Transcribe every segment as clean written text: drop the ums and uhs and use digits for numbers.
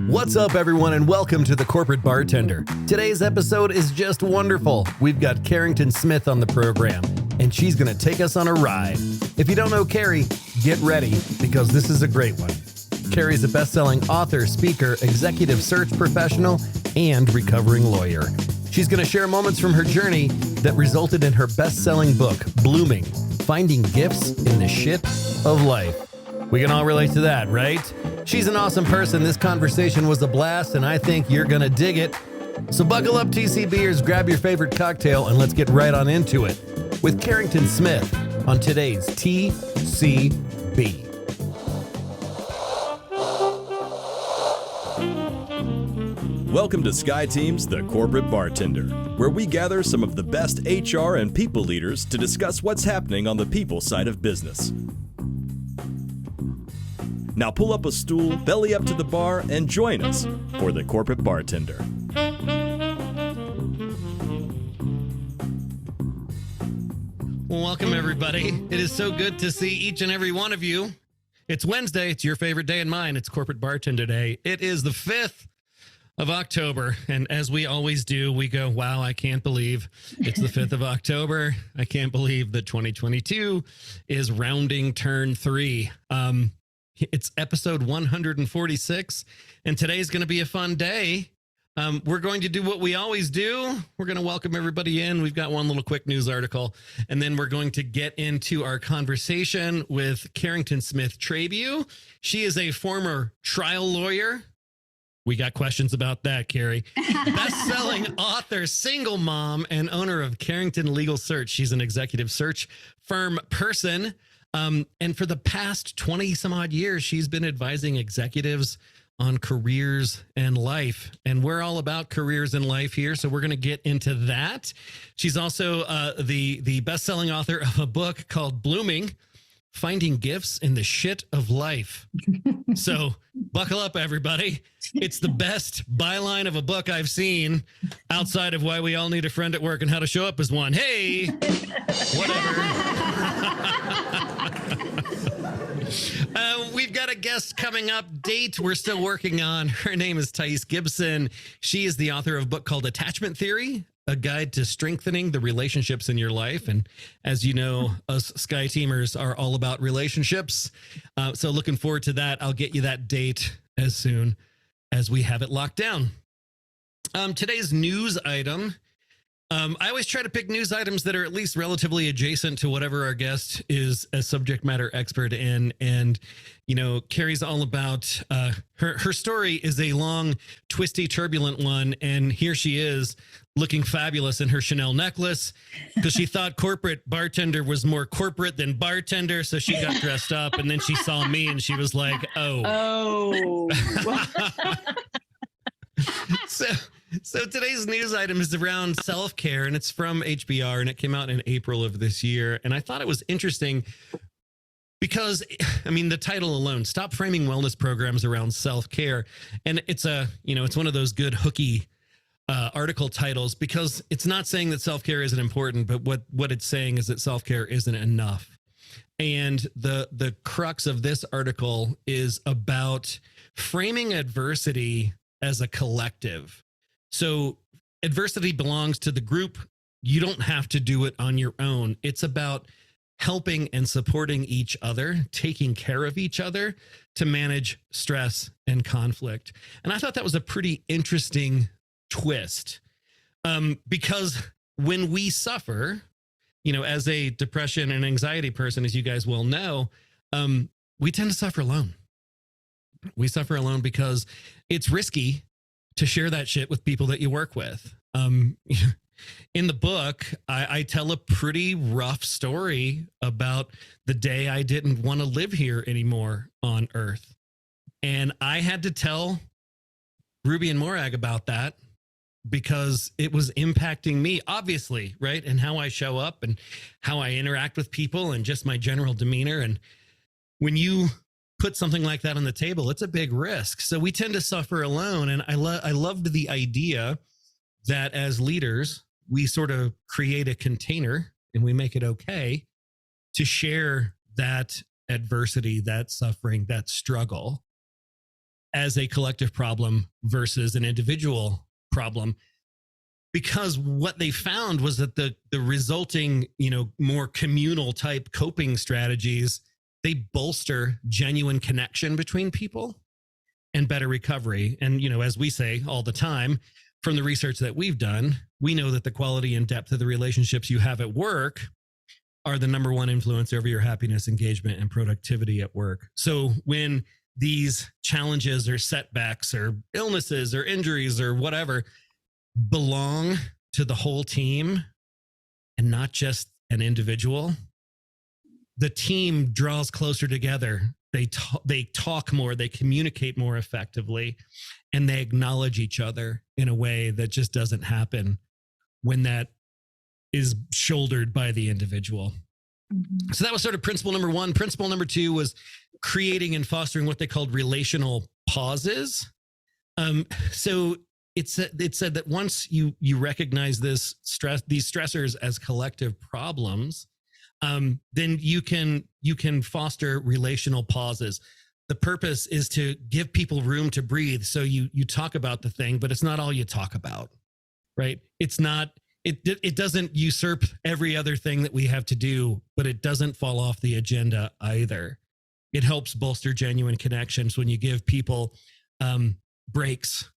What's up, everyone, and welcome to the Corporate Bartender. Today's episode is just wonderful. We've got Carrington Smith on the program, and she's going to take us on a ride. If you don't know Carrie, get ready, because this is a great one. Carrie's a best-selling author, speaker, executive search professional, and recovering lawyer. She's going to share moments from her journey that resulted in her best-selling book, Blooming: Finding Gifts in the Shit of Life. We can all relate to that, right? She's an awesome person. This conversation was a blast, and I think you're going to dig it. So buckle up, TCBers, grab your favorite cocktail, and let's get right on into it with Carrington Smith on today's TCB. Welcome to Sky Team's The Corporate Bartender, where we gather some of the best HR and people leaders to discuss what's happening on the people side of business. Now pull up a stool, belly up to the bar, and join us for The Corporate Bartender. Welcome, everybody. It is so good to see each and every one of you. It's Wednesday. It's your favorite day and mine. It's Corporate Bartender Day. It is the 5th of October, and as we always do, we go, wow, I can't believe it's the 5th of October. I can't believe that 2022 is rounding turn 3. It's episode 146, and today's going to be a fun day. We're going to do what we always do. We're going to welcome everybody in. We've got one little quick news article, and then we're going to get into our conversation with Carrington Smith Trabue. She is a former trial lawyer. We got questions about that, Carrie. Best-selling author, single mom, and owner of Carrington Legal Search. She's an executive search firm person. And for the past 20 some odd years, she's been advising executives on careers and life. And we're all about careers and life here, so we're going to get into that. She's also the best-selling author of a book called Blooming: Finding Gifts in the Shit of Life. So buckle up, everybody. It's the best byline of a book I've seen outside of Why We All Need a Friend at Work and How to Show Up as One. Hey, whatever. We've got a guest coming up. Date we're still working on. Her name is Thais Gibson. She is the author of a book called Attachment Theory: A Guide to Strengthening the Relationships in Your Life. And as you know, us Sky Teamers are all about relationships. So looking forward to that. I'll get you that date as soon as we have it locked down. Today's news item. I always try to pick news items that are at least relatively adjacent to whatever our guest is a subject matter expert in. And, you know, Carrie's all about her story is a long, twisty, turbulent one. And here she is looking fabulous in her Chanel necklace because she thought corporate bartender was more corporate than bartender. So she got dressed up, and then she saw me and she was like, oh. So today's news item is around self-care, and it's from HBR, and it came out in April of this year. And I thought it was interesting because, I mean, the title alone, Stop Framing Wellness Programs Around Self-Care. And it's it's one of those good hooky article titles, because it's not saying that self-care isn't important, but what it's saying is that self-care isn't enough. And the crux of this article is about framing adversity as a collective. So adversity belongs to the group. You don't have to do it on your own. It's about helping and supporting each other, taking care of each other to manage stress and conflict. And I thought that was a pretty interesting twist, because when we suffer, you know, as a depression and anxiety person, as you guys well know, we tend to suffer alone. We suffer alone because it's risky to share that shit with people that you work with. In the book, I tell a pretty rough story about the day I didn't want to live here anymore on Earth. And I had to tell Ruby and Morag about that because it was impacting me, obviously, right? And how I show up and how I interact with people and just my general demeanor. And when you put something like that on the table, it's a big risk. So we tend to suffer alone. And I loved the idea that as leaders, we sort of create a container and we make it okay to share that adversity, that suffering, that struggle as a collective problem versus an individual problem. Because what they found was that the resulting, more communal type coping strategies, they bolster genuine connection between people and better recovery. And, as we say all the time, from the research that we've done, we know that the quality and depth of the relationships you have at work are the number one influence over your happiness, engagement, and productivity at work. So when these challenges or setbacks or illnesses or injuries or whatever belong to the whole team and not just an individual, the team draws closer together. They talk more, they communicate more effectively, and they acknowledge each other in a way that just doesn't happen when that is shouldered by the individual. Mm-hmm. So that was sort of principle number one. Principle number two was creating and fostering what they called relational pauses. So it said that once you recognize these stressors as collective problems, then you can foster relational pauses. The purpose is to give people room to breathe. So you talk about the thing, but it's not all you talk about, right? It doesn't usurp every other thing that we have to do, but it doesn't fall off the agenda either. It helps bolster genuine connections when you give people breaks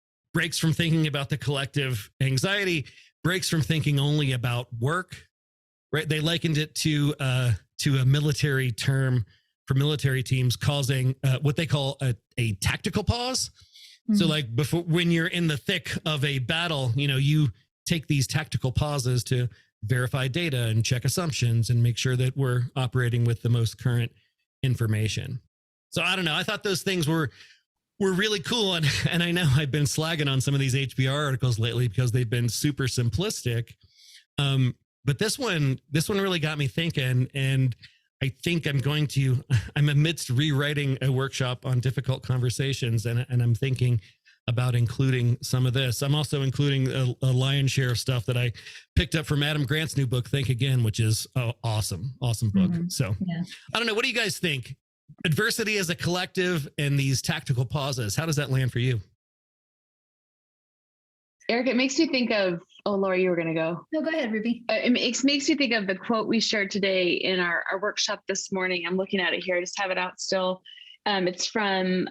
from thinking about the collective anxiety, breaks from thinking only about work, right? They likened it to a military term for military teams, causing what they call a tactical pause. Mm-hmm. So like when you're in the thick of a battle, you take these tactical pauses to verify data and check assumptions and make sure that we're operating with the most current information. So I don't know. I thought those things were really cool. And I know I've been slagging on some of these HBR articles lately because they've been super simplistic. But this one really got me thinking. And I think I'm amidst rewriting a workshop on difficult conversations. And I'm thinking about including some of this. I'm also including a lion's share of stuff that I picked up from Adam Grant's new book, Think Again, which is awesome book. Mm-hmm. So yeah. I don't know. What do you guys think? Adversity as a collective and these tactical pauses. How does that land for you? Eric, it makes me think of, Laura, you were going to go. No, go ahead, Ruby. It makes me think of the quote we shared today in our workshop this morning. I'm looking at it here. I just have it out still. It's from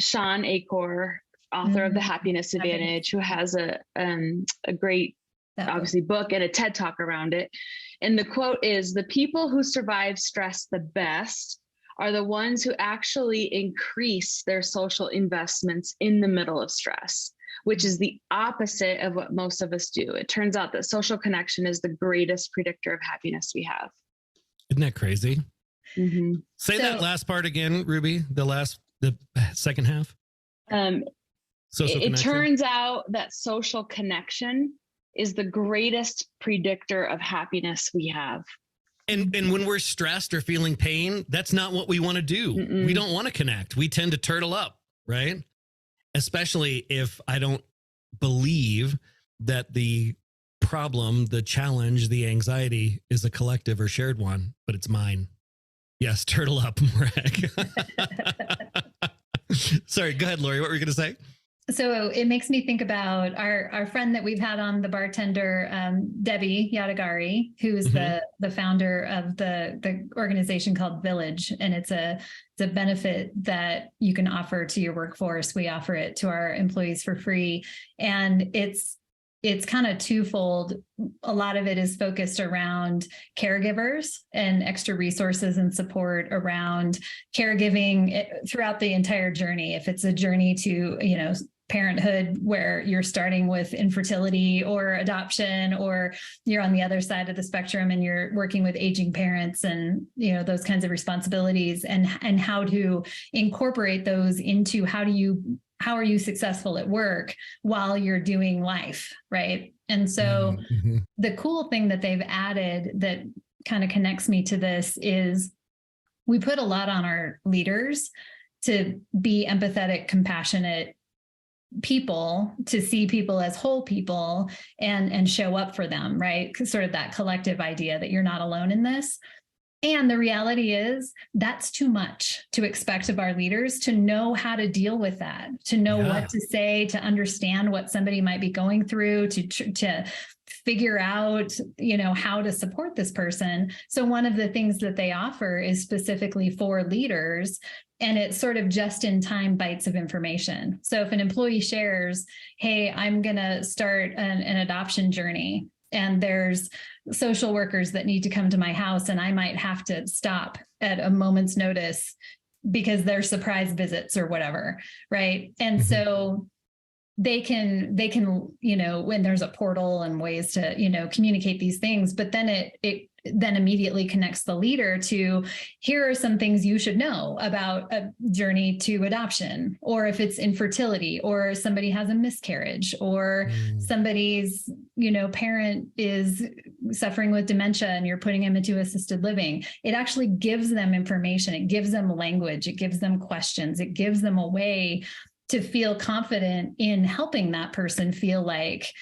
Sean Acor, author of The Happiness Advantage, who has a great, obviously, book and a TED Talk around it. And the quote is, "The people who survive stress the best are the ones who actually increase their social investments in the middle of stress," which is the opposite of what most of us do. It turns out that social connection is the greatest predictor of happiness we have. Isn't that crazy? Mm-hmm. Say that last part again, Ruby, the second half. It turns out that social connection is the greatest predictor of happiness we have. And when we're stressed or feeling pain, that's not what we want to do. Mm-mm. We don't want to connect. We tend to turtle up, right? Especially if I don't believe that the problem, the challenge, the anxiety is a collective or shared one, but it's mine. Yes, turtle up, Morag. Sorry, go ahead, Lori. What were you going to say? So it makes me think about our friend that we've had on, the bartender, Debbie Yadagari, who's mm-hmm. the founder of the organization called Village. And it's a benefit that you can offer to your workforce. We offer it to our employees for free. And it's kind of twofold. A lot of it is focused around caregivers and extra resources and support around caregiving throughout the entire journey. If it's a journey to, parenthood where you're starting with infertility or adoption, or you're on the other side of the spectrum and you're working with aging parents and, those kinds of responsibilities, and how to incorporate those into how are you successful at work while you're doing life, right? And so mm-hmm. the cool thing that they've added that kind of connects me to this is we put a lot on our leaders to be empathetic, compassionate people, to see people as whole people and show up for them, right? Sort of that collective idea that you're not alone in this. And the reality is that's too much to expect of our leaders, to know how to deal with that, to know what to say, to understand what somebody might be going through, to figure out, how to support this person. So one of the things that they offer is specifically for leaders, and it's sort of just in time bites of information. So if an employee shares, hey, I'm going to start an adoption journey, and there's social workers that need to come to my house, and I might have to stop at a moment's notice because they're surprise visits or whatever, right? And so they can, when there's a portal and ways to, communicate these things, but then it then immediately connects the leader to, here are some things you should know about a journey to adoption, or if it's infertility, or somebody has a miscarriage, or somebody's, parent is suffering with dementia and you're putting them into assisted living. It actually gives them information. It gives them language. It gives them questions. It gives them a way to feel confident in helping that person feel like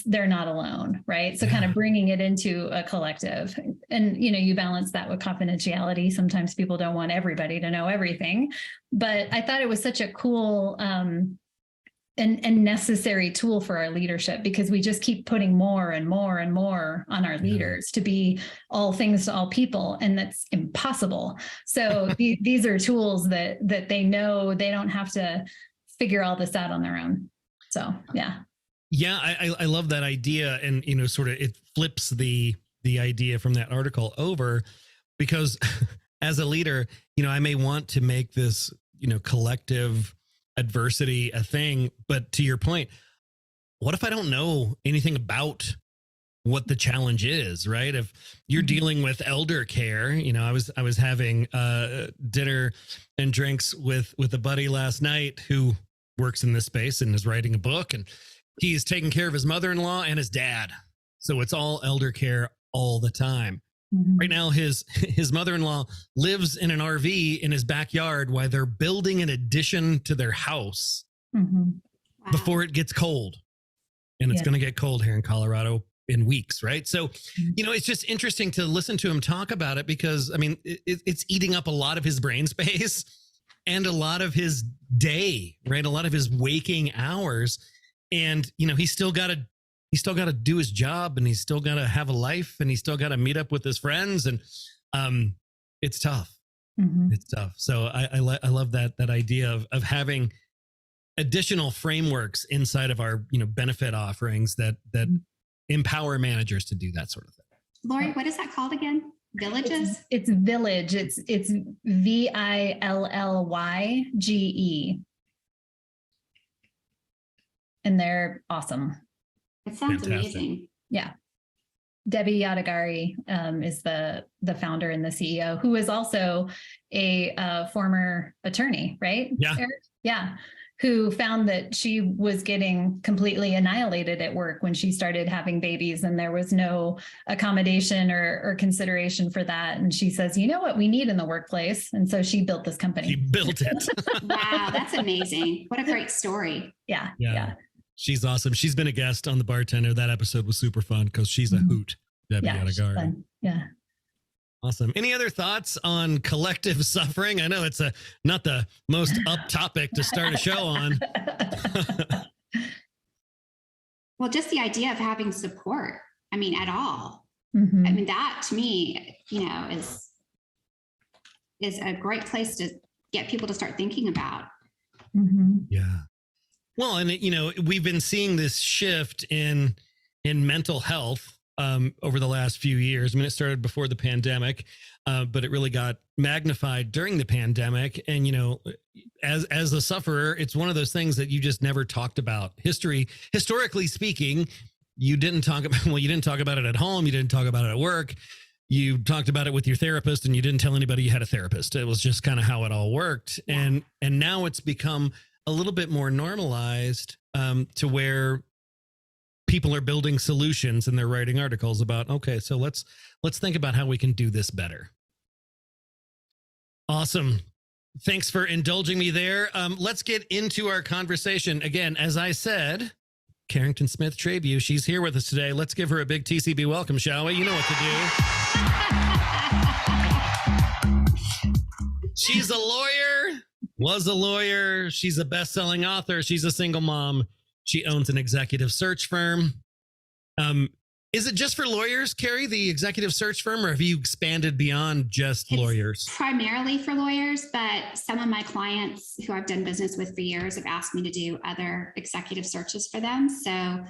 they're not alone, right? So kind of bringing it into a collective, and, you balance that with confidentiality. Sometimes people don't want everybody to know everything, but I thought it was such a cool and necessary tool for our leadership, because we just keep putting more and more and more on our leaders to be all things to all people, and that's impossible. So these are tools that they know they don't have to figure all this out on their own. So, yeah. Yeah, I love that idea. And, sort of it flips the idea from that article over, because as a leader, I may want to make this, collective adversity a thing. But to your point, what if I don't know anything about what the challenge is, right? If you're dealing with elder care, I was having dinner and drinks with a buddy last night who works in this space and is writing a book, and he's taking care of his mother-in-law and his dad. So it's all elder care all the time. Right now, his mother-in-law lives in an RV in his backyard while they're building an addition to their house before it gets cold. And it's going to get cold here in Colorado in weeks, right? So, it's just interesting to listen to him talk about it, because, it's eating up a lot of his brain space and a lot of his day, right? A lot of his waking hours. And, he's still got to do his job, and he's still got to have a life, and he's still got to meet up with his friends. And it's tough. It's tough. So I love that idea of having additional frameworks inside of our, benefit offerings that empower managers to do that sort of thing. Lori, what is that called again? Villages? It's Village. It's VILLYGE. And they're awesome. It sounds amazing. Yeah. Debbie Yadagari is the founder and the CEO, who is also a former attorney, right? Yeah. Eric? Yeah. Who found that she was getting completely annihilated at work when she started having babies, and there was no accommodation or consideration for that. And she says, you know what we need in the workplace? And so she built this company. She built it. Wow, that's amazing. What a great story. Yeah. She's awesome. She's been a guest on The Bartender. That episode was super fun because she's a hoot. Debbie Yadagari. Yeah. Awesome. Any other thoughts on collective suffering? I know it's not the most up topic to start a show on. Well, just the idea of having support, at all. That to me, is a great place to get people to start thinking about. Yeah. Well, and we've been seeing this shift in mental health over the last few years. It started before the pandemic, but it really got magnified during the pandemic. And, as a sufferer, it's one of those things that you just never talked about. Historically speaking, you didn't talk about it at home. You didn't talk about it at work. You talked about it with your therapist, and you didn't tell anybody you had a therapist. It was just kind of how it all worked. And now it's become a little bit more normalized to where people are building solutions, and they're writing articles about, okay, so let's think about how we can do this better. Awesome. Thanks for indulging me there. Let's get into our conversation. Again, as I said, Carrington Smith Trabue, she's here with us today. Let's give her a big TCB welcome, shall we? You know what to do. She's a lawyer, was a lawyer. She's a best-selling author. She's a single mom. She owns an executive search firm. Is it just for lawyers, Carrie, the executive search firm, or have you expanded beyond just lawyers? Primarily for lawyers, but some of my clients who I've done business with for years have asked me to do other executive searches for them. So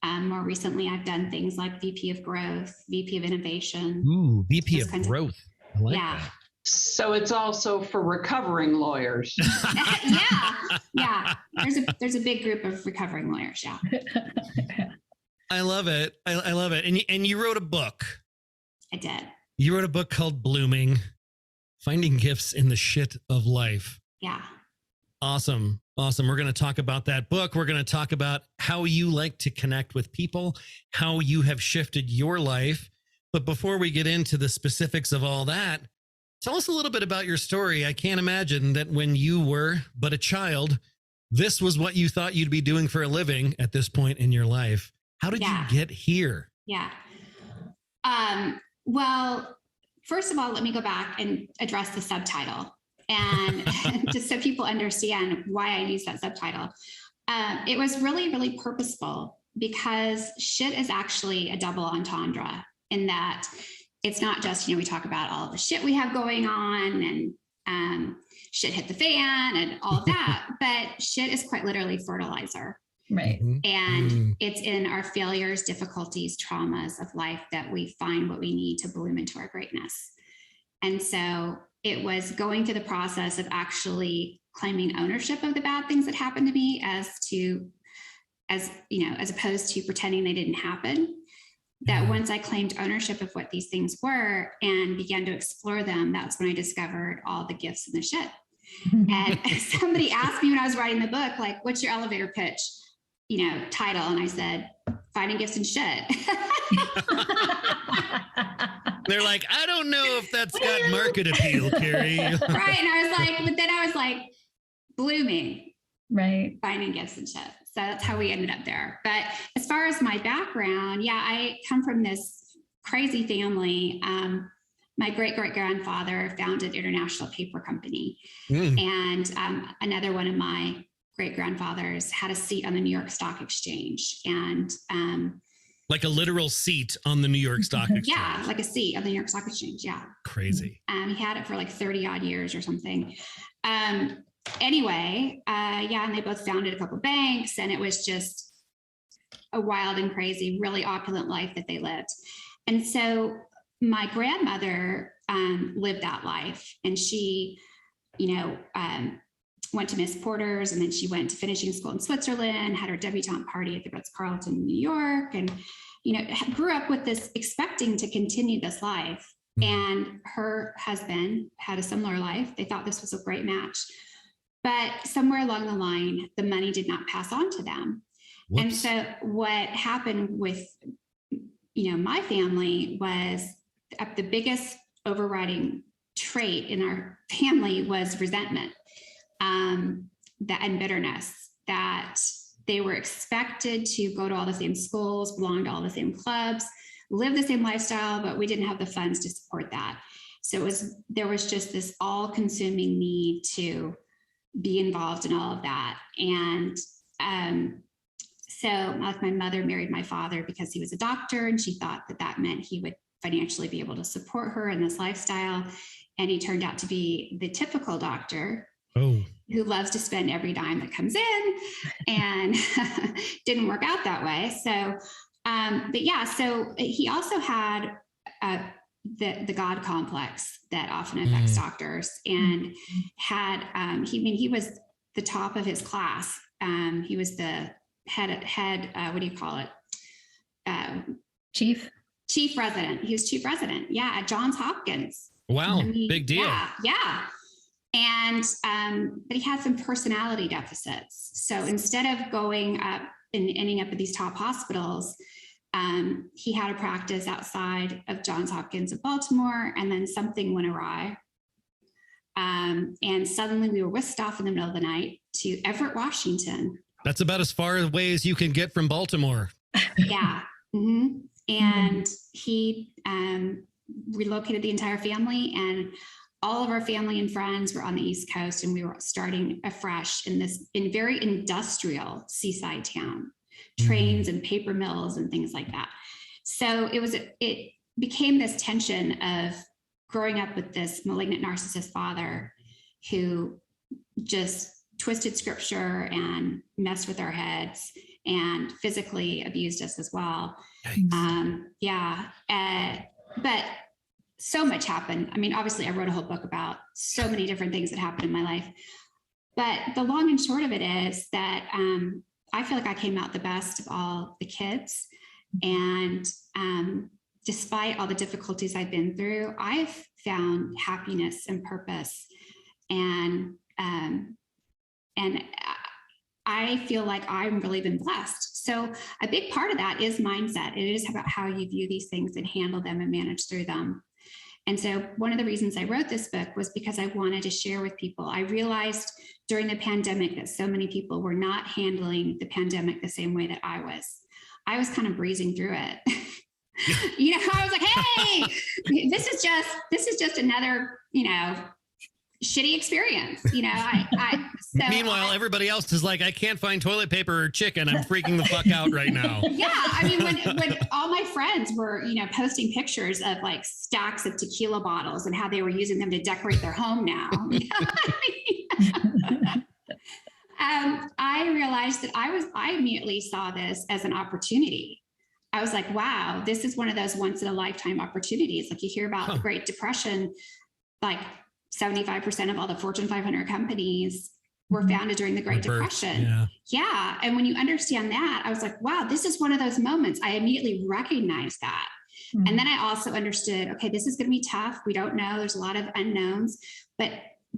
more recently, I've done things like VP of Growth, VP of Innovation. Ooh, VP of Growth. I like that. So it's also for recovering lawyers. Yeah. There's a big group of recovering lawyers. Yeah. I love it. I love it. And you wrote a book. I did. You wrote a book called Blooming, Finding Gifts in the Shit of Life. Yeah. Awesome. We're going to talk about that book. We're going to talk about how you like to connect with people, how you have shifted your life. But before we get into the specifics of all that, tell us a little bit about your story. I can't imagine that when you were but a child, this was what you thought you'd be doing for a living at this point in your life. How did you get here? Yeah. Well, first of all, let me go back and address the subtitle. And just so people understand why I use that subtitle. It was really, really purposeful because shit is actually a double entendre in that it's not just, we talk about all the shit we have going on and shit hit the fan and all of that, but shit is quite literally fertilizer. Right. And it's in our failures, difficulties, traumas of life that we find what we need to bloom into our greatness. And so it was going through the process of actually claiming ownership of the bad things that happened to me as opposed to pretending they didn't happen. That once I claimed ownership of what these things were and began to explore them, that's when I discovered all the gifts in the shit. And somebody asked me when I was writing the book, like, what's your elevator pitch, title? And I said, Finding Gifts in Shit. They're like, I don't know if that's got market appeal, Carrie. Right. And I was like, Blooming. Right. Finding Gifts in Shit. So that's how we ended up there. But as far as my background, I come from this crazy family. My great-great-grandfather founded International Paper Company. And another one of my great-grandfathers had a seat on the New York Stock Exchange. And like a literal seat on the New York Stock Exchange. Yeah, like a seat on the New York Stock Exchange. Yeah. Crazy. He had it for like 30 odd years or something. Anyway, and they both founded a couple of banks, and it was just a wild and crazy, really opulent life that they lived. And so my grandmother lived that life, and she, went to Miss Porter's, and then she went to finishing school in Switzerland, had her debutante party at the Ritz-Carlton in New York, and, grew up with this expecting to continue this life. And her husband had a similar life. They thought this was a great match. But somewhere along the line, the money did not pass on to them. Whoops. And so what happened with, my family was the biggest overriding trait in our family was resentment and bitterness, that they were expected to go to all the same schools, belong to all the same clubs, live the same lifestyle, but we didn't have the funds to support that. So there was just this all-consuming need to be involved in all of that. And so my mother married my father because he was a doctor, and she thought that meant he would financially be able to support her in this lifestyle. And he turned out to be the typical doctor who loves to spend every dime that comes in, and didn't work out that way. So, so he also had the God complex that often affects doctors, and had he was the top of his class. He was the head what do you call it? Chief resident. He was chief resident. Yeah, at Johns Hopkins. Wow, big deal. Yeah. And but he had some personality deficits. So instead of going up and ending up at these top hospitals, he had a practice outside of Johns Hopkins of Baltimore, and then something went awry. And suddenly we were whisked off in the middle of the night to Everett, Washington. That's about as far away as you can get from Baltimore. Yeah. Mm-hmm. And he relocated the entire family, and all of our family and friends were on the East Coast, and we were starting afresh in very industrial seaside town, trains and paper mills and things like that. So it became this tension of growing up with this malignant narcissist father who just twisted scripture and messed with our heads and physically abused us as well. But so much happened. I mean, obviously I wrote a whole book about so many different things that happened in my life, but the long and short of it is that I feel like I came out the best of all the kids. And despite all the difficulties I've been through, I've found happiness and purpose. And I feel like I've really been blessed. So a big part of that is mindset. It is about how you view these things and handle them and manage through them. And so one of the reasons I wrote this book was because I wanted to share with people. I realized during the pandemic that so many people were not handling the pandemic the same way that I was. I was kind of breezing through it. I was like, hey, this is just another, shitty experience. Meanwhile, everybody else is like, I can't find toilet paper or chicken. I'm freaking the fuck out right now. Yeah. I mean, when all my friends were, posting pictures of like stacks of tequila bottles and how they were using them to decorate their home now. I realized that I immediately saw this as an opportunity. I was like, wow, this is one of those once in a lifetime opportunities. Like you hear about the Great Depression, like 75% of all the Fortune 500 companies were founded during the Great Depression. Yeah. And when you understand that, I was like, wow, this is one of those moments. I immediately recognized that. And then I also understood, okay, this is going to be tough. We don't know. There's a lot of unknowns, but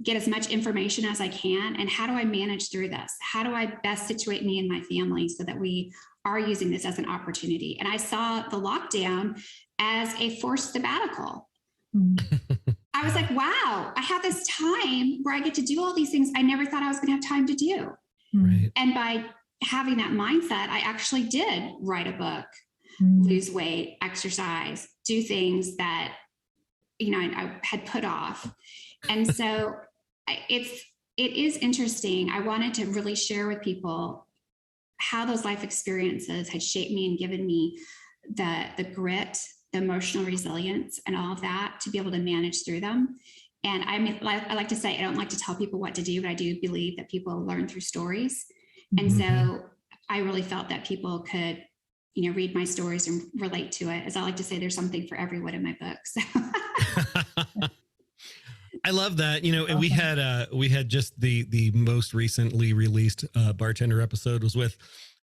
get as much information as I can. And how do I manage through this? How do I best situate me and my family so that we are using this as an opportunity? And I saw the lockdown as a forced sabbatical. I was like, wow, I have this time where I get to do all these things I never thought I was going to have time to do. Right. And by having that mindset, I actually did write a book, lose weight, exercise, do things that, I had put off. And so it is interesting. I wanted to really share with people how those life experiences had shaped me and given me the grit, the emotional resilience and all of that to be able to manage through them. And I like to say, I don't like to tell people what to do, but I do believe that people learn through stories. And so I really felt that people could, read my stories and relate to it. As I like to say, there's something for everyone in my books. I love that. We had just the most recently released Bartender episode was with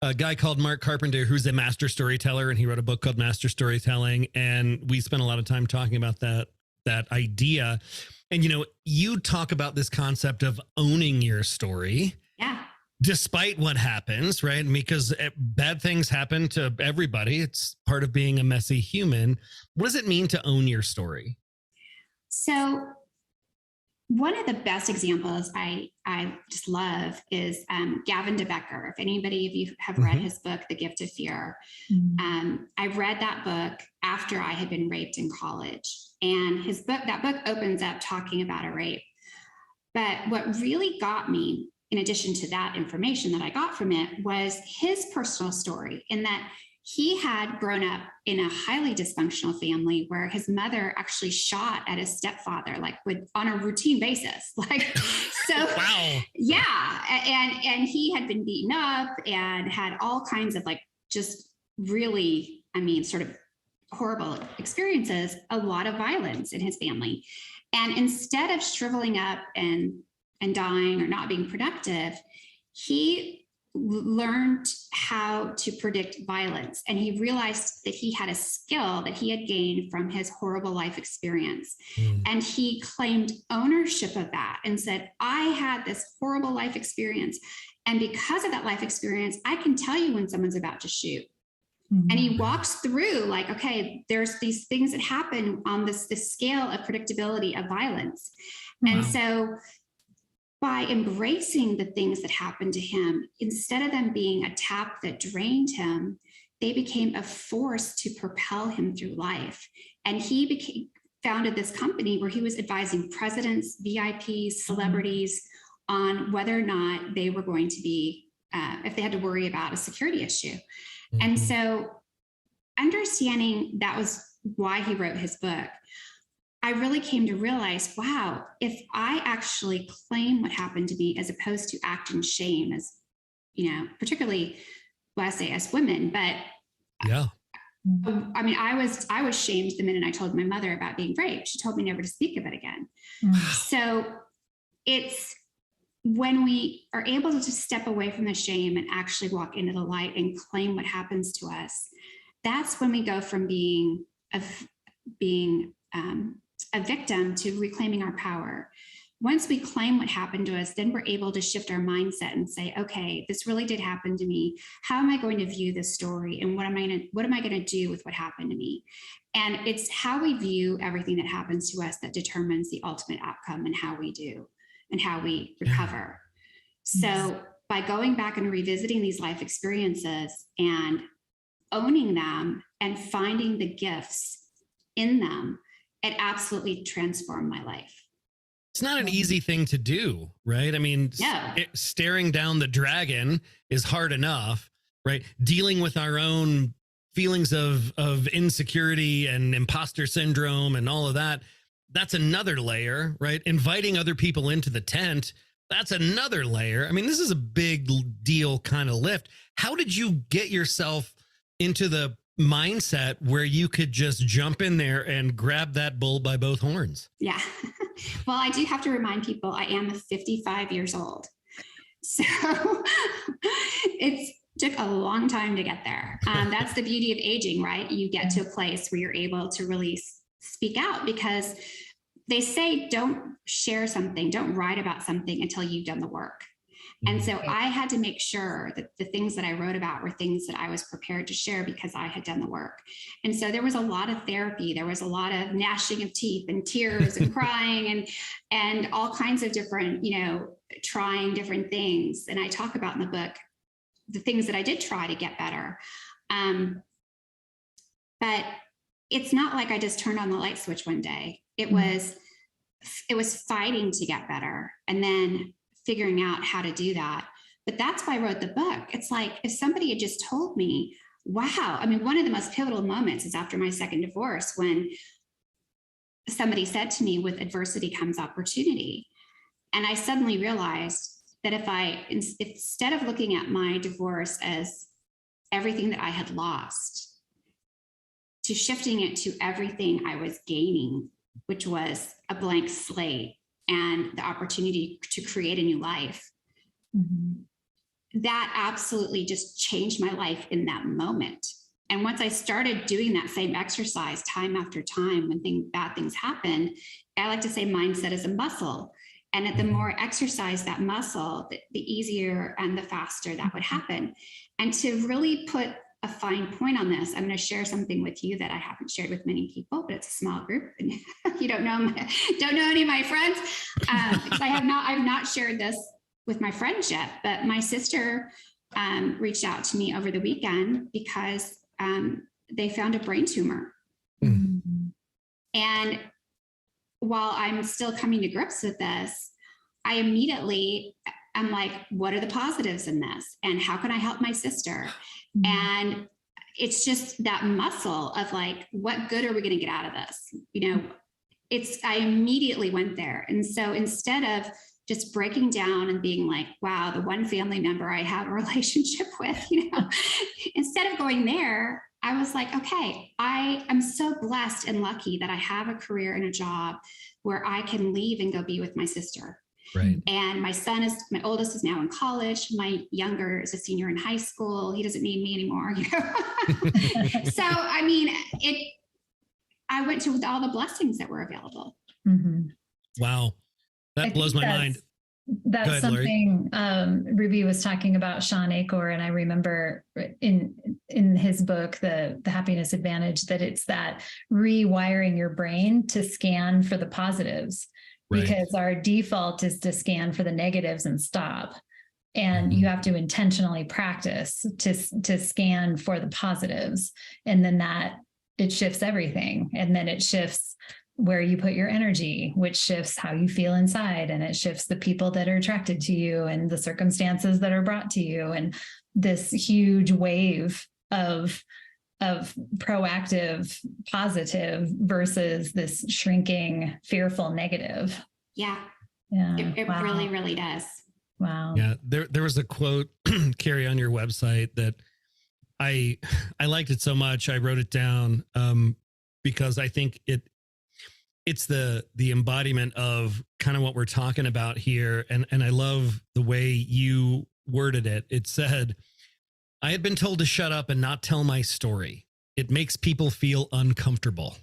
a guy called Mark Carpenter, who's a master storyteller, and he wrote a book called Master Storytelling. And we spent a lot of time talking about that idea. And, you talk about this concept of owning your story. Yeah. Despite what happens, right? Because bad things happen to everybody. It's part of being a messy human. What does it mean to own your story? So one of the best examples I just love is Gavin DeBecker. If anybody of you have read his book, The Gift of Fear, I read that book after I had been raped in college. And that book opens up talking about a rape. But what really got me, in addition to that information that I got from it, was his personal story, in that he had grown up in a highly dysfunctional family where his mother actually shot at his stepfather, on a routine basis. Wow. Yeah. And he had been beaten up and had all kinds of just really, sort of horrible experiences, a lot of violence in his family. And instead of shriveling up and dying or not being productive, he learned how to predict violence. And he realized that he had a skill that he had gained from his horrible life experience. And he claimed ownership of that and said, I had this horrible life experience. And because of that life experience, I can tell you when someone's about to shoot. And he walks through okay, there's these things that happen on this scale of predictability of violence. And so by embracing the things that happened to him, instead of them being a tap that drained him, they became a force to propel him through life. And he founded this company where he was advising presidents, VIPs, celebrities on whether or not they were going to be, if they had to worry about a security issue. Mm-hmm. And so understanding that was why he wrote his book, I really came to realize, wow, if I actually claim what happened to me as opposed to act in shame, as, you know, particularly, well, I say as women, but yeah. I mean, I was shamed the minute I told my mother about being raped. She told me never to speak of it again. So it's when we are able to just step away from the shame and actually walk into the light and claim what happens to us, that's when we go from being a victim to reclaiming our power. Once we claim what happened to us, then we're able to shift our mindset and say, okay, this really did happen to me. How am I going to view this story? And what am I going to do with what happened to me? And it's how we view everything that happens to us that determines the ultimate outcome and how we do and how we recover. So by going back and revisiting these life experiences and owning them and finding the gifts in them, it absolutely transformed my life. It's not an easy thing to do, right? I mean, staring down the dragon is hard enough, right? Dealing with our own feelings of insecurity and imposter syndrome and all of that, that's another layer, right? Inviting other people into the tent, that's another layer. I mean, this is a big deal kind of lift. How did you get yourself into the mindset where you could just jump in there and grab that bull by both horns? Yeah. Well, I do have to remind people I am 55 years old. So it took a long time to get there. That's the beauty of aging, right? You get to a place where you're able to really speak out, because they say, don't share something, don't write about something until you've done the work. And so I had to make sure that the things that I wrote about were things that I was prepared to share because I had done the work. And so there was a lot of therapy. There was a lot of gnashing of teeth and tears and crying and all kinds of different, trying different things. And I talk about in the book the things that I did try to get better. But it's not like I just turned on the light switch one day. It was fighting to get better and then figuring out how to do that. But that's why I wrote the book. It's like, if somebody had just told me, wow, I mean, one of the most pivotal moments is after my second divorce, when somebody said to me, with adversity comes opportunity. And I suddenly realized that if instead of looking at my divorce as everything that I had lost, to shifting it to everything I was gaining, which was a blank slate and the opportunity to create a new life, that absolutely just changed my life in that moment. And once I started doing that same exercise time after time, when bad things happen, I like to say mindset is a muscle. And the more I exercise that muscle, the easier and the faster that would happen. And to really put a fine point on this, I'm going to share something with you that I haven't shared with many people, but it's a small group, and you don't know any of my friends. I've not shared this with my friends yet, but my sister reached out to me over the weekend because they found a brain tumor. And while I'm still coming to grips with this, I immediately am like, what are the positives in this? And how can I help my sister? And it's just that muscle of like, what good are we going to get out of this? I immediately went there. And so instead of just breaking down and being like, wow, the one family member I have a relationship with, instead of going there, I was like, okay, I am so blessed and lucky that I have a career and a job where I can leave and go be with my sister. Right. And my oldest is now in college. My younger is a senior in high school. He doesn't need me anymore. So, I mean, I went to with all the blessings that were available. Wow. That blows my mind. That's ahead, something Ruby was talking about, Sean Acor, and I remember in his book, the Happiness Advantage, that it's that rewiring your brain to scan for the positives. Right. Because our default is to scan for the negatives and stop. And you have to intentionally practice to scan for the positives. And then it shifts everything. And then it shifts where you put your energy, which shifts how you feel inside, and it shifts the people that are attracted to you and the circumstances that are brought to you. And this huge wave of proactive, positive versus this shrinking, fearful, negative. Yeah. Yeah. It Wow. really, really does. Wow. Yeah. There was a quote, Carrie, on your website that I liked it so much. I wrote it down because I think it's the embodiment of kind of what we're talking about here. And I love the way you worded it. It said, I had been told to shut up and not tell my story. It makes people feel uncomfortable.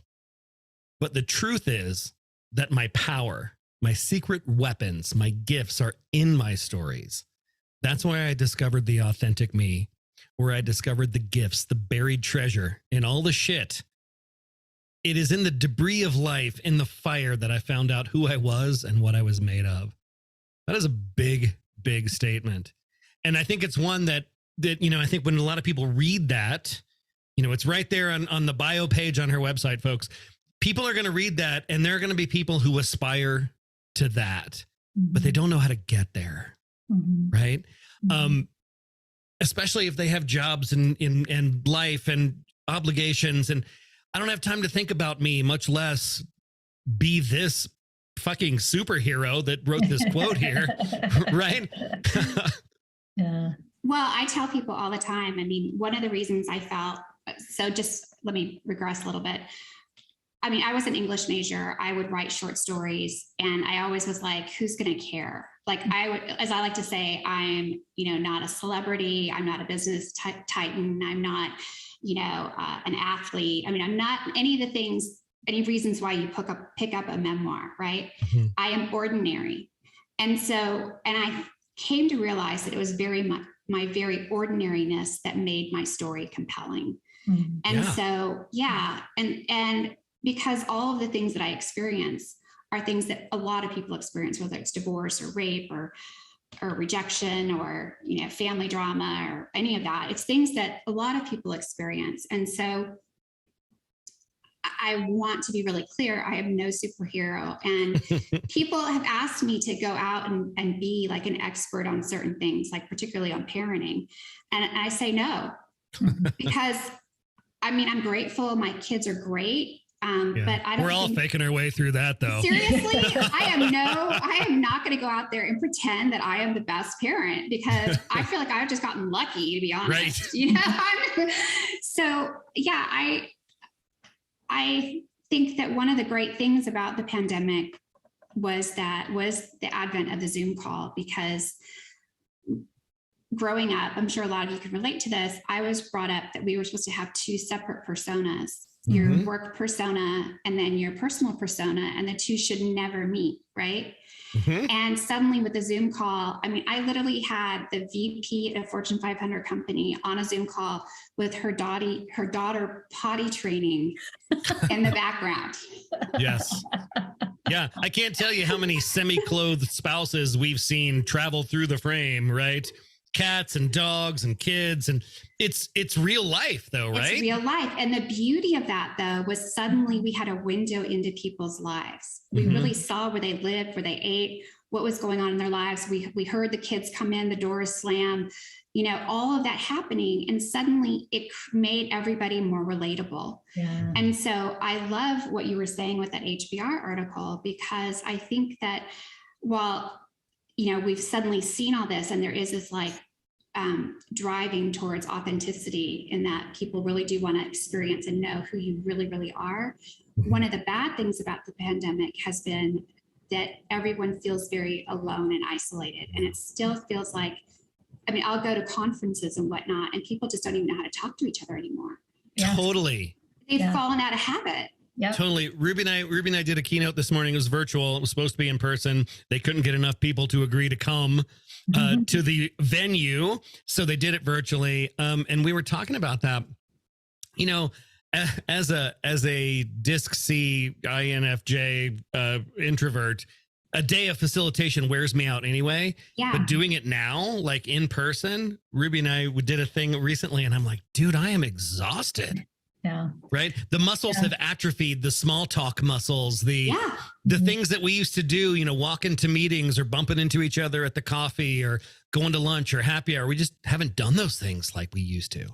But the truth is that my power, my secret weapons, my gifts are in my stories. That's why I discovered the authentic me, where I discovered the gifts, the buried treasure in all the shit. It is in the debris of life, in the fire, that I found out who I was and what I was made of. That is a big, big statement. And I think it's one that, I think when a lot of people read that, it's right there on the bio page on her website, folks. People are going to read that, and there are going to be people who aspire to that, but they don't know how to get there. Right. Especially if they have jobs and life and obligations, and I don't have time to think about me, much less be this fucking superhero that wrote this quote here. Right. Yeah. Well, I tell people all the time, I mean, one of the reasons I felt, so just let me regress a little bit. I mean, I was an English major. I would write short stories, and I always was like, who's going to care? Like I would, as I like to say, I'm, not a celebrity. I'm not a business titan. I'm not, an athlete. I mean, I'm not any of the things, any reasons why you pick up a memoir, right? Mm-hmm. I am ordinary. And I came to realize that it was very much my very ordinariness that made my story compelling. Mm-hmm. And and because all of the things that I experience are things that a lot of people experience, whether it's divorce or rape or rejection or, family drama or any of that. It's things that a lot of people experience. And so I want to be really clear. I am no superhero, and people have asked me to go out and be like an expert on certain things, like particularly on parenting. And I say no, because I'm grateful. My kids are great. But I don't. We're all faking our way through that, though. Seriously, I am not going to go out there and pretend that I am the best parent, because I feel like I've just gotten lucky, to be honest. Right. So yeah, I think that one of the great things about the pandemic was the advent of the Zoom call, because growing up, I'm sure a lot of you can relate to this. I was brought up that we were supposed to have two separate personas. Your work persona and then your personal persona, and the two should never meet, right? Mm-hmm. And suddenly with the Zoom call, I literally had the VP at a Fortune 500 company on a Zoom call with her daughter potty training in the background. Yes. Yeah. I can't tell you how many semi-clothed spouses we've seen travel through the frame, right? Cats and dogs and kids, and it's real life though, right? It's real life. And the beauty of that though was suddenly we had a window into people's lives. We really saw where they lived, where they ate, what was going on in their lives. We heard the kids come in, the doors slam, all of that happening. And suddenly it made everybody more relatable. Yeah. And so I love what you were saying with that HBR article, because I think that while we've suddenly seen all this, and there is this driving towards authenticity, in that people really do want to experience and know who you really, really are. One of the bad things about the pandemic has been that everyone feels very alone and isolated. And it still feels like, I'll go to conferences and whatnot, and people just don't even know how to talk to each other anymore. Yeah. Totally. They've fallen out of habit. Yep. Totally. Ruby and I did a keynote this morning. It was virtual. It was supposed to be in person. They couldn't get enough people to agree to come to the venue, so they did it virtually. And we were talking about that. As a Disc C INFJ introvert, a day of facilitation wears me out anyway. Yeah. But doing it now, like in person, Ruby and I did a thing recently, and I'm like, dude, I am exhausted. Yeah. Right. The muscles have atrophied, the small talk muscles, the things that we used to do, walk into meetings or bumping into each other at the coffee or going to lunch or happy hour. We just haven't done those things like we used to.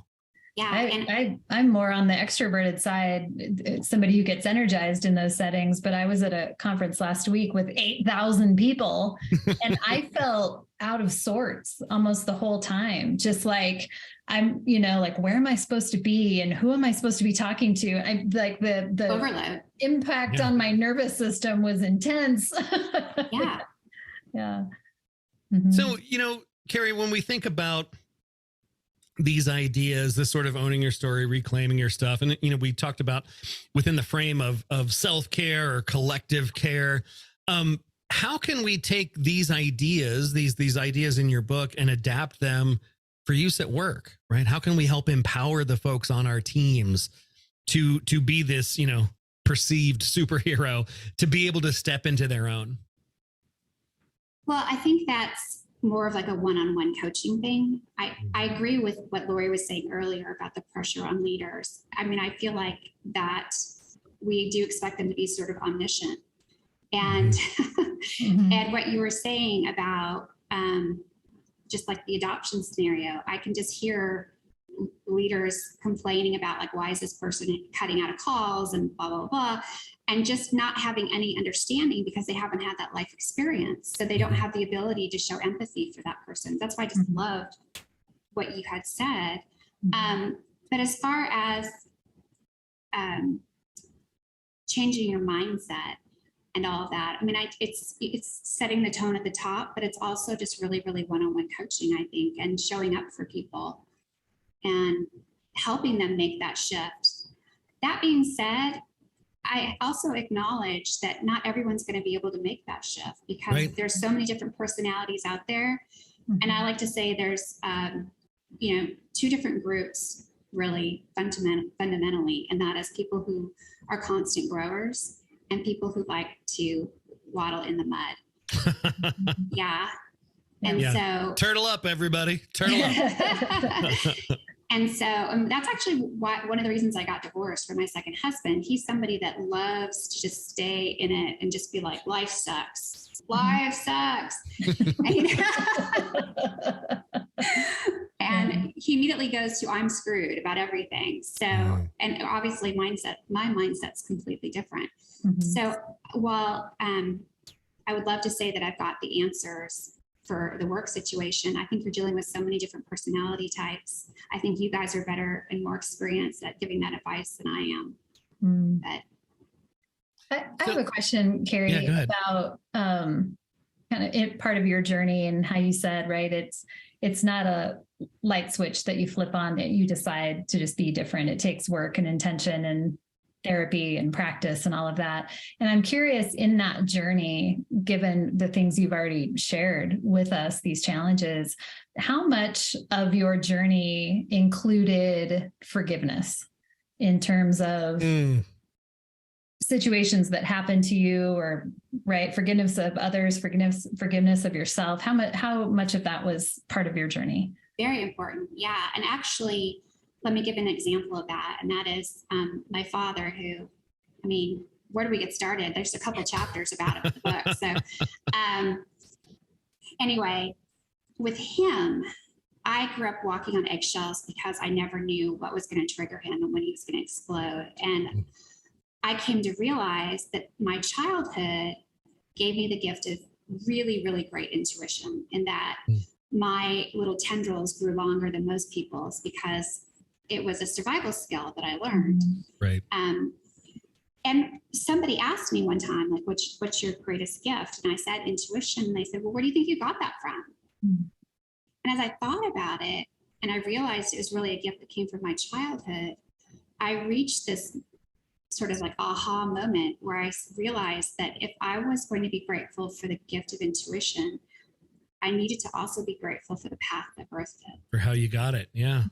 Yeah. I'm more on the extroverted side, somebody who gets energized in those settings. But I was at a conference last week with 8,000 people and I felt out of sorts almost the whole time. Just like, I'm, like, where am I supposed to be and who am I supposed to be talking to? I like the overload impact on my nervous system was intense. Yeah. Yeah. Mm-hmm. So, Carrie, when we think about these ideas, this sort of owning your story, reclaiming your stuff. And, we talked about within the frame of self-care or collective care. How can we take these ideas, these ideas in your book and adapt them for use at work, right? How can we help empower the folks on our teams to be this, perceived superhero, to be able to step into their own? Well, I think that's more of like a one-on-one coaching thing. I agree with what Lori was saying earlier about the pressure on leaders. I mean, I feel like that we do expect them to be sort of omniscient. And and what you were saying about just like the adoption scenario, I can just hear leaders complaining about like, why is this person cutting out of calls and blah, blah, blah, and just not having any understanding because they haven't had that life experience. So they don't have the ability to show empathy for that person. That's why I just loved what you had said. But as far as changing your mindset and all of that, I mean, it's setting the tone at the top, but it's also just really, really one-on-one coaching, I think, and showing up for people and helping them make that shift. That being said, I also acknowledge that not everyone's going to be able to make that shift because there's so many different personalities out there. And I like to say there's, two different groups really fundamentally, and that is people who are constant growers and people who like to waddle in the mud. So turtle up, everybody, turtle up. And so that's actually one of the reasons I got divorced from my second husband. He's somebody that loves to just stay in it and just be like, life sucks. Life sucks. And he immediately goes to, I'm screwed about everything. So, and obviously my mindset's completely different. So while I would love to say that I've got the answers for the work situation, I think you're dealing with so many different personality types. I think you guys are better and more experienced at giving that advice than I am. But I have a question, Carrie, about kind of part of your journey and how you said, right, it's not a light switch that you flip on that you decide to just be different. It takes work and intention and therapy and practice and all of that. And I'm curious, in that journey, given the things you've already shared with us, these challenges, how much of your journey included forgiveness in terms of situations that happened to you, or forgiveness of others, forgiveness of yourself? How much of that was part of your journey? Very important. Yeah. And actually, let me give an example of that. And that is my father, who, I mean, where do we get started? There's a couple chapters about it in the book. So anyway, with him, I grew up walking on eggshells because I never knew what was going to trigger him and when he was going to explode. And I came to realize that my childhood gave me the gift of really, really great intuition, in that my little tendrils grew longer than most people's because it was a survival skill that I learned. Right. And somebody asked me one time, like, what's your greatest gift? And I said, intuition. And they said, well, where do you think you got that from? And as I thought about it, and I realized it was really a gift that came from my childhood, I reached this sort of like aha moment where I realized that if I was going to be grateful for the gift of intuition, I needed to also be grateful for the path that birthed it. For how you got it. Yeah.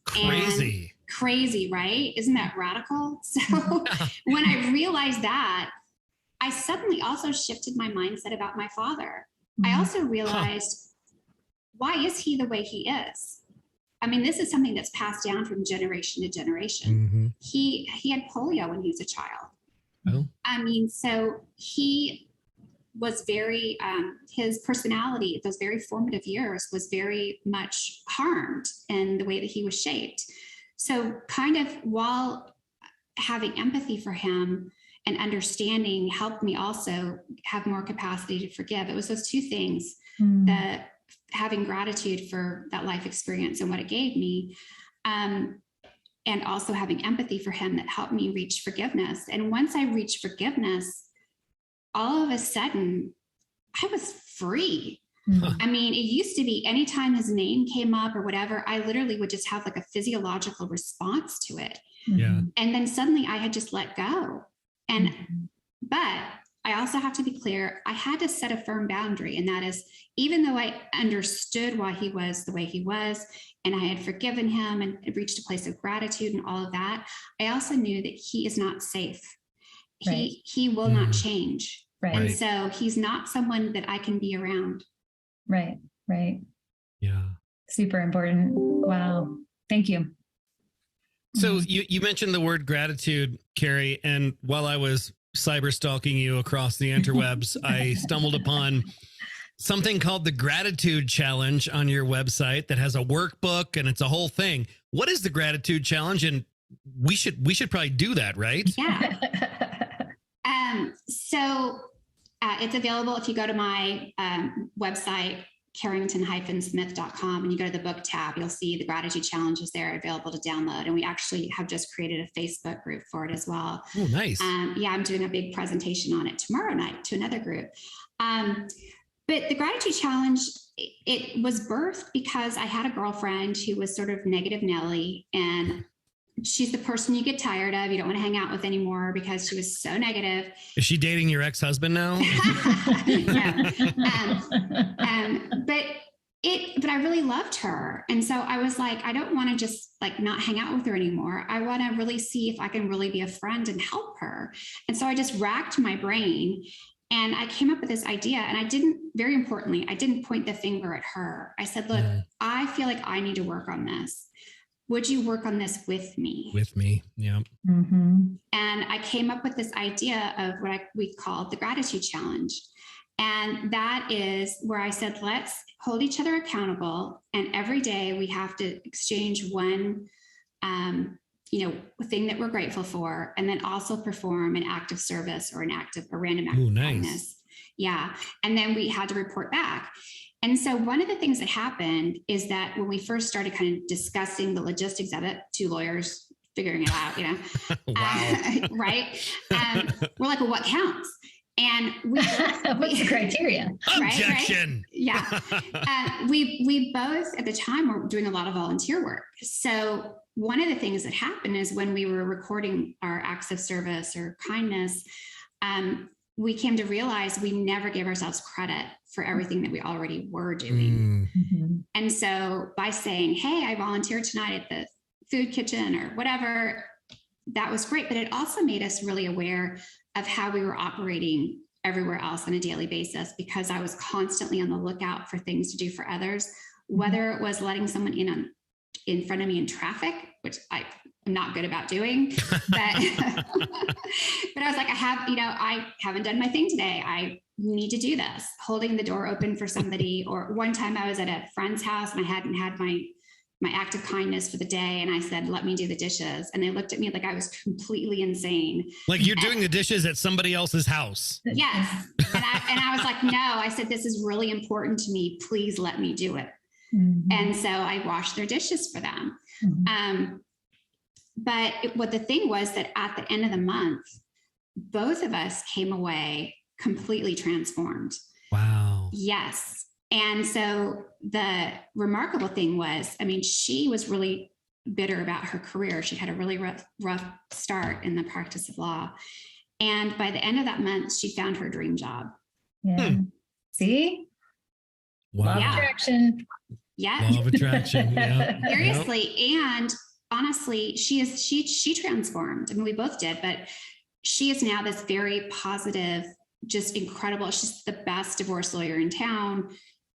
Crazy. And crazy, right? Isn't that radical? So when I realized that, I suddenly also shifted my mindset about my father. I also realized, why is he the way he is? I mean, this is something that's passed down from generation to generation. He had polio when he was a child. Oh. I mean, so he was very, his personality, those very formative years, was very much harmed in the way that he was shaped. So kind of while having empathy for him and understanding helped me also have more capacity to forgive. It was those two things, that having gratitude for that life experience and what it gave me, and also having empathy for him, that helped me reach forgiveness. And once I reached forgiveness, all of a sudden I was free. I mean, it used to be anytime his name came up or whatever, I literally would just have like a physiological response to it. Yeah. And then suddenly I had just let go. And, but I also have to be clear, I had to set a firm boundary. And that is, even though I understood why he was the way he was, and I had forgiven him and reached a place of gratitude and all of that, I also knew that he is not safe. Right. He will not change. Right. And so he's not someone that I can be around. Right. Right. Yeah. Super important. Wow. Thank you. So you mentioned the word gratitude, Carrie, and while I was cyber stalking you across the interwebs, I stumbled upon something called the Gratitude Challenge on your website that has a workbook and it's a whole thing. What is the Gratitude Challenge? And we should probably do that, right? Yeah. So it's available if you go to my website, Carrington-Smith.com, and you go to the book tab, you'll see the gratitude challenges there available to download. And we actually have just created a Facebook group for it as well. Oh, nice. Yeah, I'm doing a big presentation on it tomorrow night to another group. But the gratitude challenge, it was birthed because I had a girlfriend who was sort of negative Nelly, and she's the person you get tired of. You don't want to hang out with anymore because she was so negative. Is she dating your ex-husband now? Yeah. But I really loved her. And so I was like, I don't want to just like not hang out with her anymore. I want to really see if I can really be a friend and help her. And so I just racked my brain and I came up with this idea, and I didn't, very importantly, I didn't point the finger at her. I said, look, I feel like I need to work on this. Would you work on this with me? With me. Yeah. And I came up with this idea of what we called the Gratitude Challenge. And that is where I said, let's hold each other accountable. And every day we have to exchange one, thing that we're grateful for, and then also perform an act of service or a random act of kindness. Yeah. And then we had to report back. And so one of the things that happened is that when we first started kind of discussing the logistics of it, two lawyers figuring it out, Wow. right? We're like, well, what counts? And what's the criteria? Objection. Right? Yeah. We both at the time were doing a lot of volunteer work. So one of the things that happened is when we were recording our acts of service or kindness, we came to realize we never gave ourselves credit for everything that we already were doing. And so by saying, hey, I volunteered tonight at the food kitchen or whatever, that was great. But it also made us really aware of how we were operating everywhere else on a daily basis, because I was constantly on the lookout for things to do for others, whether it was letting someone in front of me in traffic, which I'm not good about doing, but, but I was like, I haven't done my thing today. I need to do this, holding the door open for somebody. Or one time I was at a friend's house and I hadn't had my act of kindness for the day. And I said, let me do the dishes. And they looked at me like I was completely insane. Like you're doing the dishes at somebody else's house. Yes. And I was like, no, I said, this is really important to me. Please let me do it. And so I washed their dishes for them. But what the thing was that at the end of the month, both of us came away completely transformed. Wow. Yes. And so the remarkable thing was, she was really bitter about her career. She had a really rough start in the practice of law. And by the end of that month, she found her dream job. Yeah. See? Wow. Law of attraction. Yeah. Law of attraction. Yeah. Seriously. And honestly, she transformed. We both did, but she is now this very positive, just incredible. She's the best divorce lawyer in town.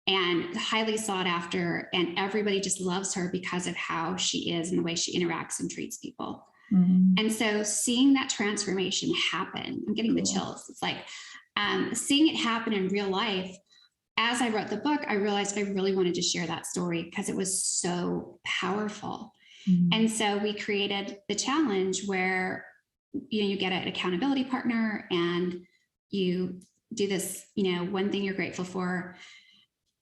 and highly sought after. And everybody just loves her because of how she is and the way she interacts and treats people. Mm-hmm. And so seeing that transformation happen, I'm getting the chills. It's like seeing it happen in real life. As I wrote the book, I realized I really wanted to share that story because it was so powerful. Mm-hmm. And so we created the challenge where, you get an accountability partner and you do this, one thing you're grateful for,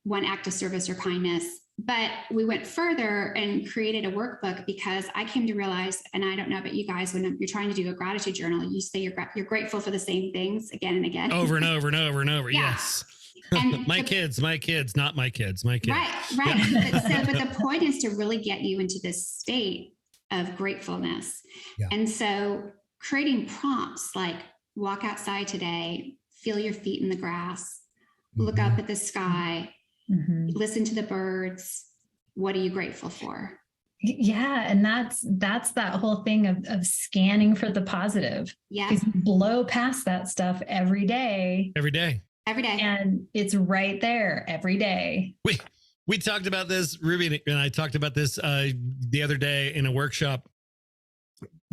one act of service or kindness. But we went further and created a workbook because I came to realize, and I don't know about you guys, when you're trying to do a gratitude journal, you say you're grateful for the same things again and again. Over and over and over and over. Yeah. Yes. And my kids, not my kids, my kids. Right. Yeah. But the point is to really get you into this state of gratefulness. Yeah. And so creating prompts like walk outside today, feel your feet in the grass, look up at the sky, listen to the birds. What are you grateful for? Yeah. And that's that whole thing of scanning for the positive. Yeah. Because you blow past that stuff every day. Every day. And it's right there every day. We talked about this, Ruby and I talked about this the other day in a workshop,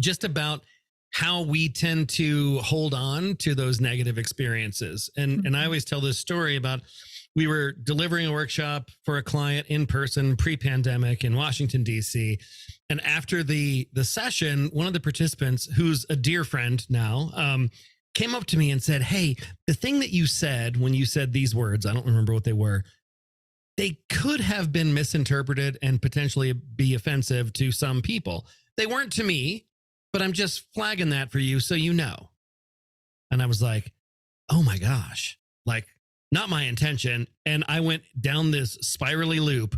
just about how we tend to hold on to those negative experiences. And I always tell this story about, we were delivering a workshop for a client in person pre-pandemic in Washington, D.C. And after the session, one of the participants, who's a dear friend now, came up to me and said, "Hey, the thing that you said when you said these words, I don't remember what they were, they could have been misinterpreted and potentially be offensive to some people. They weren't to me, but I'm just flagging that for you so you know." And I was like, oh my gosh, like, not my intention. And I went down this spirally loop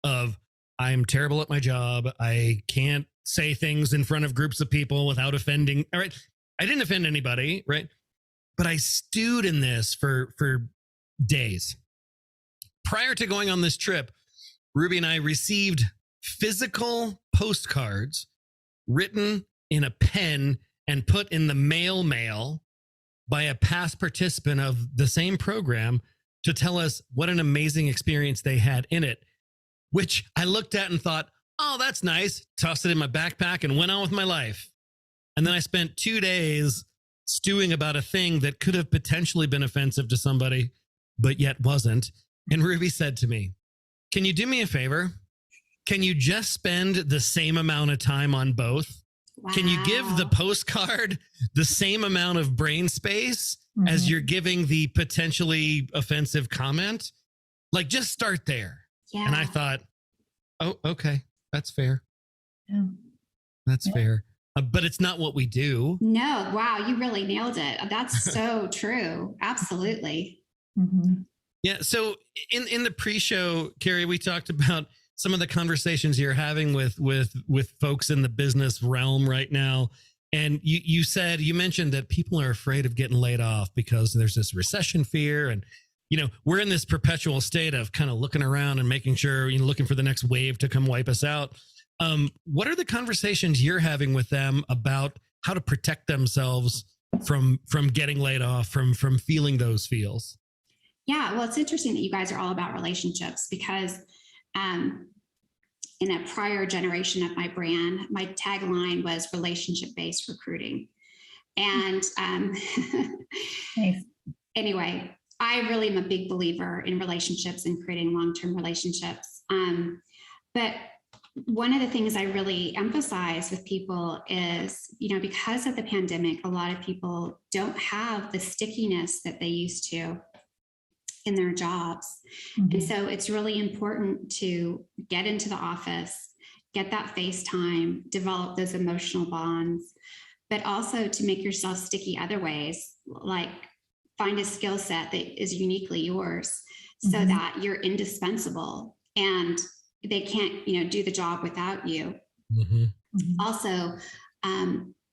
of, I'm terrible at my job. I can't say things in front of groups of people without offending. All right. I didn't offend anybody, right? But I stewed in this for days. Prior to going on this trip, Ruby and I received physical postcards written in a pen and put in the mail by a past participant of the same program to tell us what an amazing experience they had in it, which I looked at and thought, oh, that's nice. Tossed it in my backpack and went on with my life. And then I spent 2 days stewing about a thing that could have potentially been offensive to somebody, but yet wasn't. And Ruby said to me, "Can you do me a favor? Can you just spend the same amount of time on both? Wow. Can you give the postcard the same amount of brain space as you're giving the potentially offensive comment? Like, just start there." Yeah. And I thought, oh, okay, that's fair. Yeah. That's fair. But it's not what we do. No. Wow. You really nailed it. That's so true. Absolutely. Mm-hmm. Yeah. So in the pre-show, Carrie, we talked about some of the conversations you're having with folks in the business realm right now. And you mentioned that people are afraid of getting laid off because there's this recession fear. And, we're in this perpetual state of kind of looking around and making sure, looking for the next wave to come wipe us out. What are the conversations you're having with them about how to protect themselves from getting laid off, from feeling those feels? Yeah. Well, it's interesting that you guys are all about relationships because, in a prior generation of my brand, my tagline was relationship-based recruiting. And Nice. Anyway, I really am a big believer in relationships and creating long-term relationships. But one of the things I really emphasize with people is, because of the pandemic, a lot of people don't have the stickiness that they used to in their jobs. Mm-hmm. And so it's really important to get into the office, get that face time, develop those emotional bonds, but also to make yourself sticky other ways, like find a skill set that is uniquely yours so that you're indispensable and they can't, do the job without you. Mm-hmm. Also,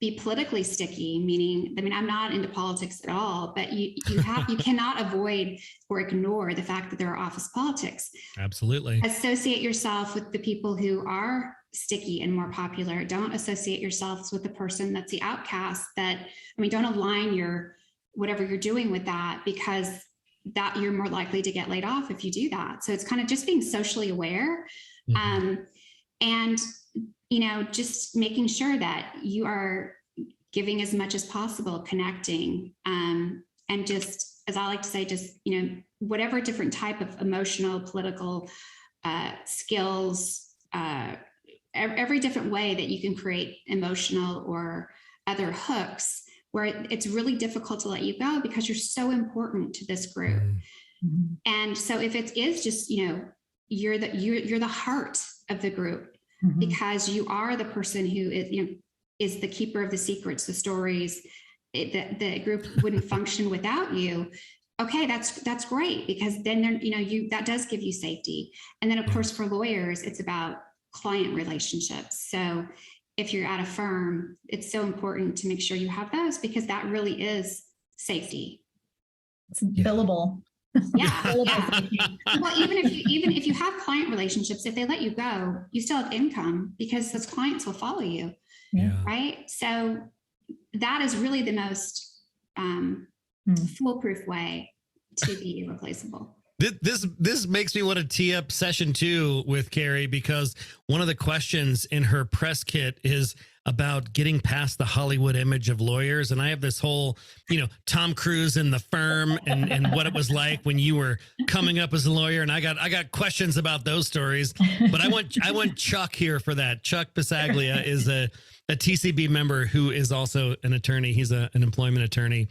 be politically sticky, meaning, I'm not into politics at all, but you cannot avoid or ignore the fact that there are office politics. Absolutely. Associate yourself with the people who are sticky and more popular. Don't associate yourselves with the person that's the outcast. Don't align whatever you're doing with that, because that you're more likely to get laid off if you do that. So it's kind of just being socially aware. And, you know, just making sure that you are giving as much as possible, connecting, and just, as I like to say, just, you know, whatever different type of emotional, political skills, every different way that you can create emotional or other hooks where it's really difficult to let you go because you're so important to this group. And so if it is just, you know, you're the heart of the group because you are the person who is, you know, is the keeper of the secrets, the stories, the group wouldn't function without you. Okay, that's great, because then there, you know, that does give you safety. And then of course for lawyers, it's about client relationships. So if you're at a firm, it's so important to make sure you have those, because that really is safety. It's billable. Yeah. Well, even if you have client relationships, if they let you go, you still have income because those clients will follow you. Right. So that is really the most foolproof way to be irreplaceable. This makes me want to tee up session 2 with Carrie, because one of the questions in her press kit is about getting past the Hollywood image of lawyers. And I have this whole, you know, Tom Cruise in The Firm and what it was like when you were coming up as a lawyer. And I got questions about those stories, but I want Chuck here for that. Chuck Pisaglia is a TCB member who is also an attorney. He's an employment attorney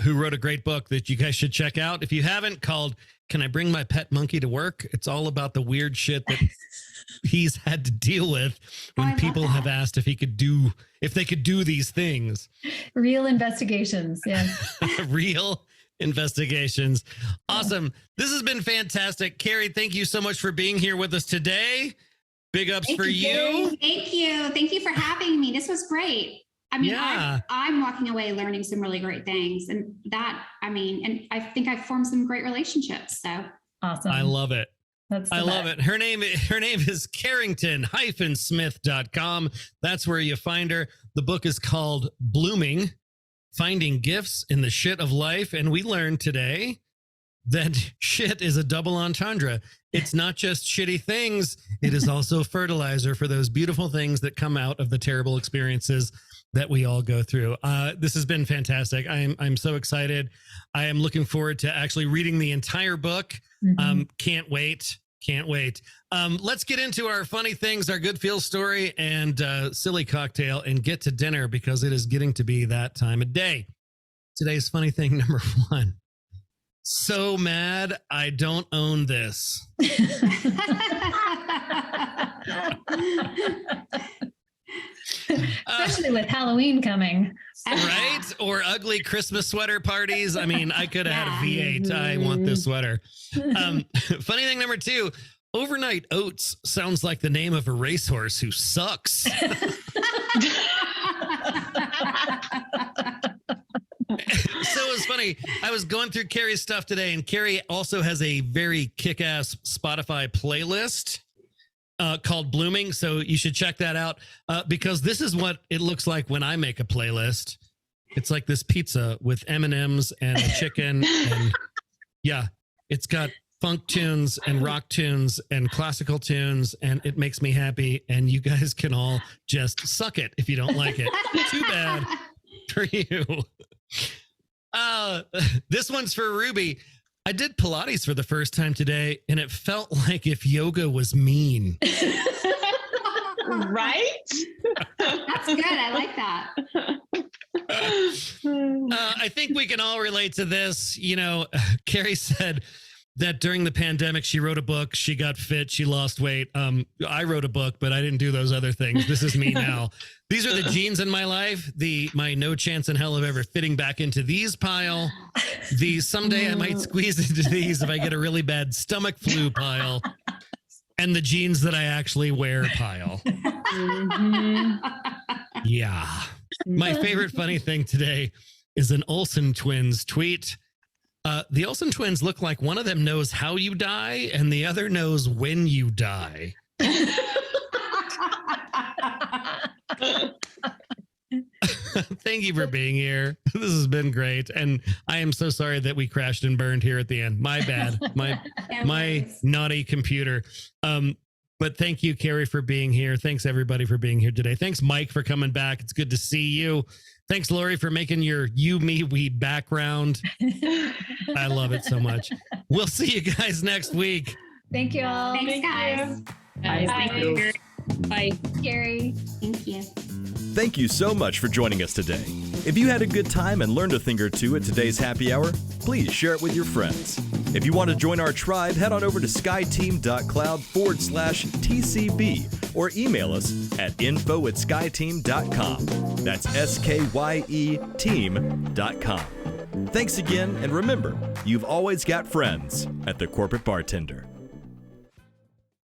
who wrote a great book that you guys should check out if you haven't, called "Can I Bring My Pet Monkey to Work?" It's all about the weird shit that he's had to deal with when people have asked if they could do these things. Real investigations. Yeah. Real investigations. Awesome. This has been fantastic. Carrie, thank you so much for being here with us today. Big ups for you. Thank you. Thank you for having me. This was great. I mean, I'm walking away learning some really great things, and and I think I've formed some great relationships. So awesome. I love it. I love it. Her name is Carrington-Smith.com. That's where you find her. The book is called Blooming: Finding Gifts in the Shit of Life. And we learned today that shit is a double entendre. It's not just shitty things. It is also fertilizer for those beautiful things that come out of the terrible experiences that we all go through. This has been fantastic. I'm so excited. I am looking forward to actually reading the entire book. Can't wait. Let's get into our funny things, our good feel story, and silly cocktail, and get to dinner, because it is getting to be that time of day. Today's funny thing number 1. So mad I don't own this. Especially with Halloween coming. Right? Or ugly Christmas sweater parties. I mean, I could have had a V8. I want this sweater. Funny thing number 2, overnight oats sounds like the name of a racehorse who sucks. So it was funny. I was going through Carrie's stuff today, and Carrie also has a very kick-ass Spotify playlist called Blooming. So you should check that out, because this is what it looks like when I make a playlist. It's like this pizza with M&Ms and a chicken. And yeah, it's got funk tunes and rock tunes and classical tunes, and it makes me happy. And you guys can all just suck it if you don't like it. Too bad for you. This one's for Ruby. I did Pilates for the first time today, and it felt like if yoga was mean. Right? That's good. I like that. I think we can all relate to this. You know, Carrie said that during the pandemic, she wrote a book, she got fit, she lost weight. I wrote a book, but I didn't do those other things. This is me now. These are the genes in my life. My no chance in hell of ever fitting back into these pile. The someday I might squeeze into these if I get a really bad stomach flu pile. And the jeans that I actually wear pile. Yeah. My favorite funny thing today is an Olsen twins tweet. The Olsen twins look like one of them knows how you die and the other knows when you die. Thank Thank you for being here. This has been great. And I am so sorry that we crashed and burned here at the end. My bad. My naughty computer. But thank you, Carrie, for being here. Thanks, everybody, for being here today. Thanks, Mike, for coming back. It's good to see you. Thanks, Lori, for making your you, me, we background. I love it so much. We'll see you guys next week. Thank you all. Thanks, guys. Bye. Thank you. Bye. Gary. Thank you. Thank you so much for joining us today. If you had a good time and learned a thing or two at today's happy hour, please share it with your friends. If you want to join our tribe, head on over to skyeteam.cloud/TCB or email us at info@skyeteam.com. That's SKYE team.com. Thanks again, and remember, you've always got friends at the Corporate Bartender.